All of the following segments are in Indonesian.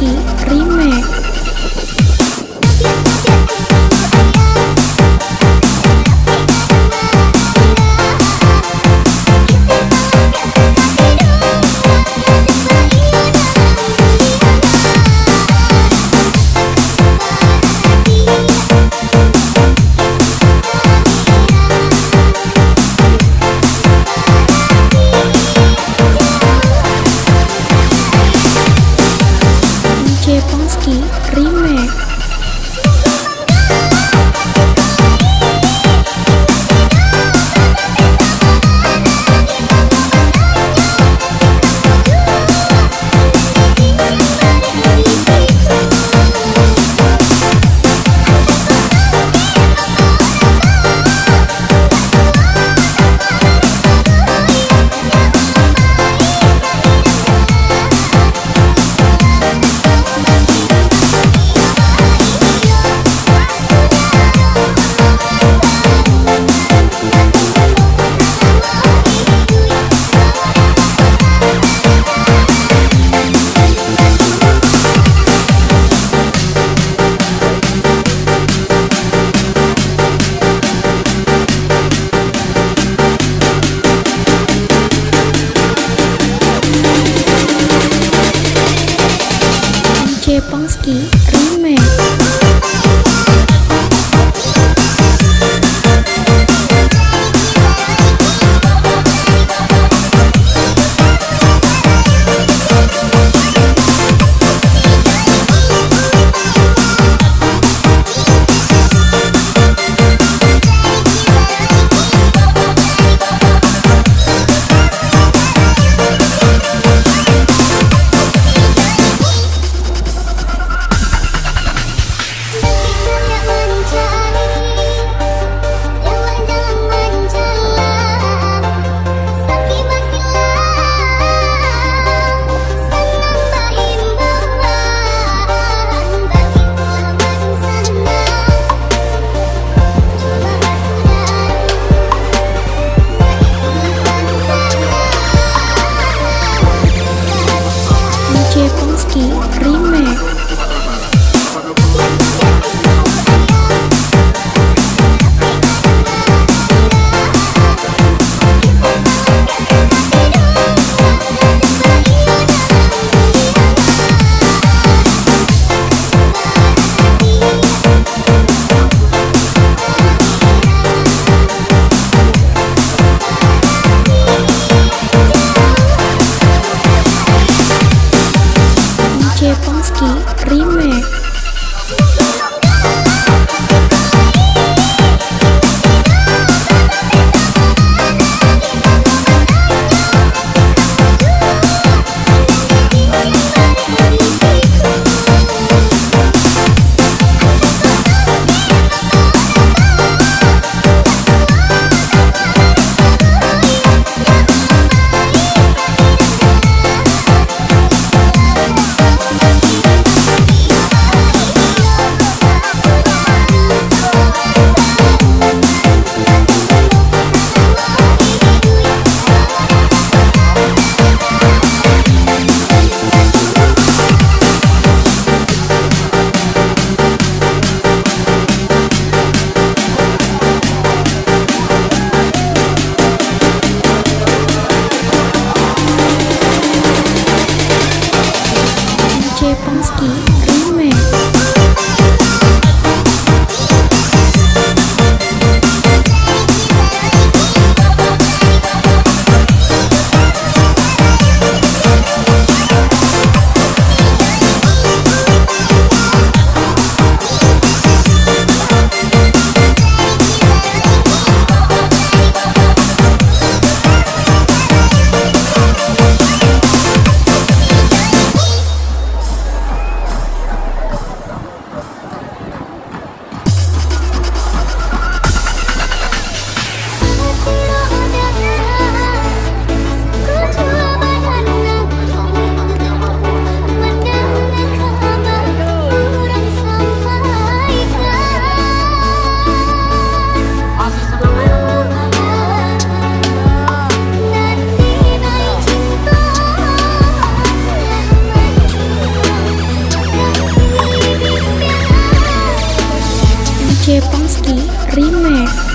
Pongski Remake. Pongski Remake. Pongski Remake. Pongski Remake. Pongski Remake. Pongski Remake. DJ Pongski Remix.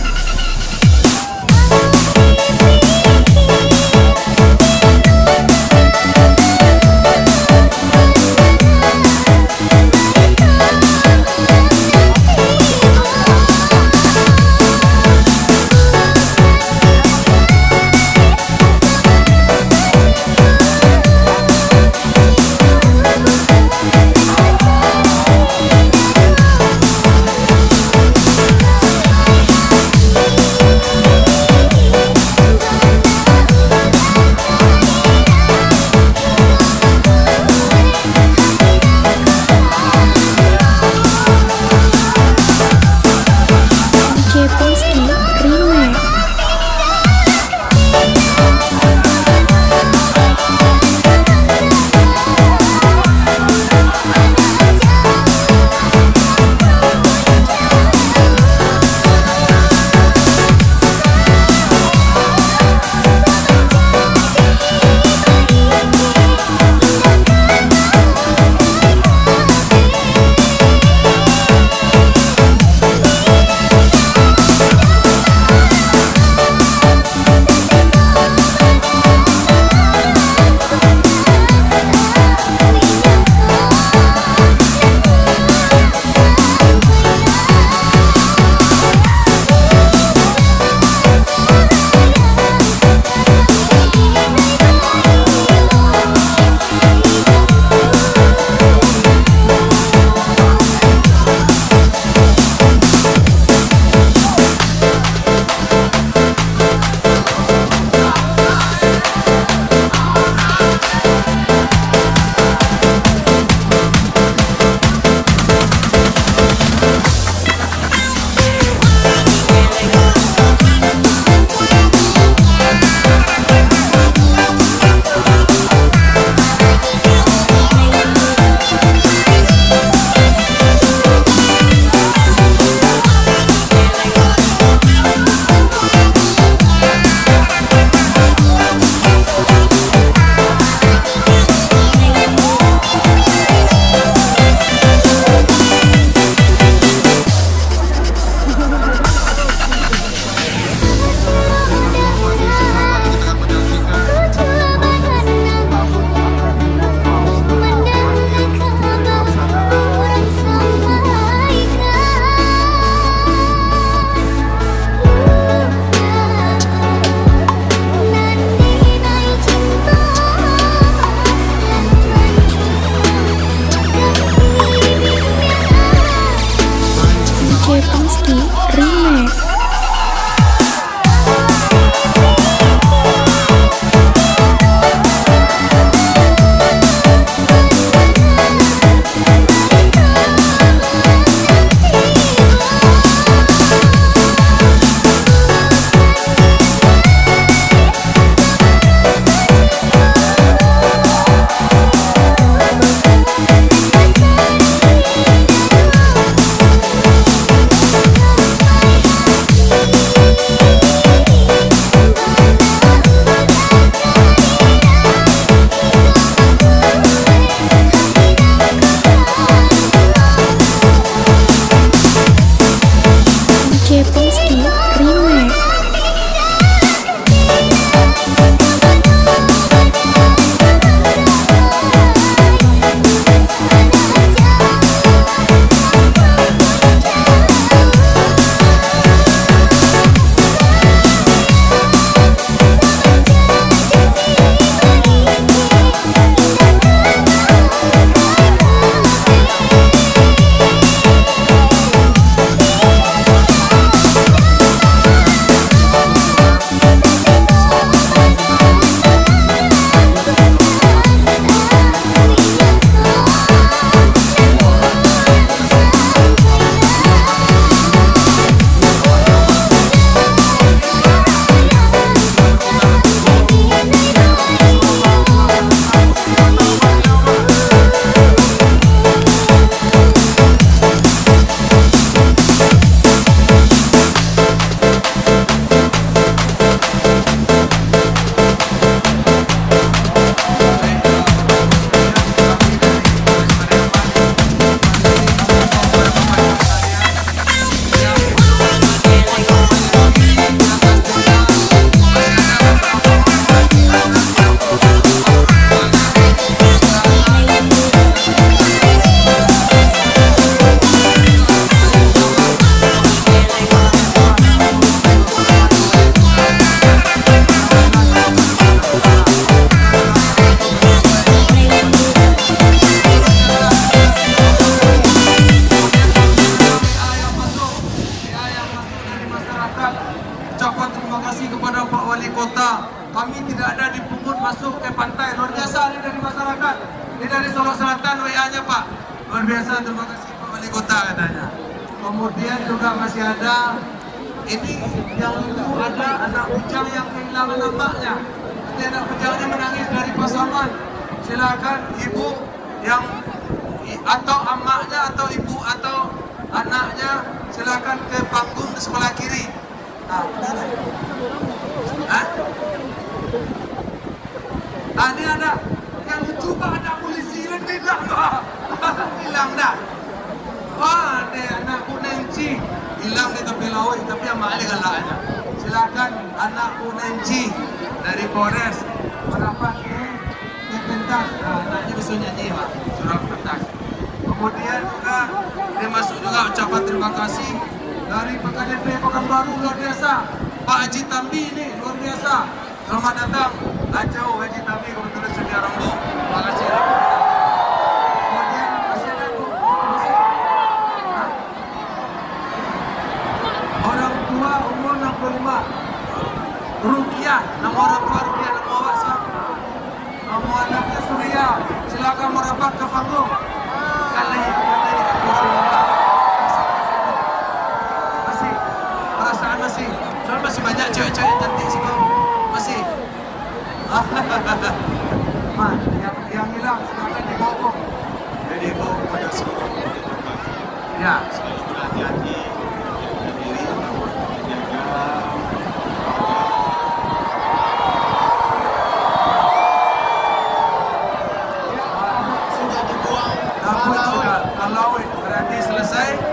biasa, terima kasih Pak Wali Kota katanya. Kemudian juga masih ada ini yang itu ada anak bujang yang kehilangan anaknya. Nanti anak bujangnya menangis dari pasangan. Silakan ibu yang atau amaknya atau ibu atau anaknya silakan ke panggung di sebelah kiri. Nah, ini ada yang lucu Pak, ada polisi yang tidak Pak. Hilang dah. Wah, ada anakku Nenci hilang di tepi laut, tapi yang mana galaknya. Silakan anakku Nenci dari Polres merapat ke pentas. Nah, anaknya bisa nyanyi Pak, surah pentas. Kemudian juga dimasuk juga ucapan terima kasih dari PKDP Pekanbaru luar biasa. Pak Haji Tambi ini luar biasa. Selamat datang Acau Haji Tambi Kebetulan Sedia Rambo. Terima kasih. Kemudian masih ada orang tua umur 65. Rukiah, nama orang tua Rukiah, nama awak siapa? Nama anaknya Surya. Silakan merapat ke panggung. Kali masih perasaan masih. Soalnya masih banyak cewek-cewek cantik sih kau. Masih. Yang hilang silakan dibawa. Jadi bawa kepada seluruh ya. Hati-hati. Kalau berarti selesai.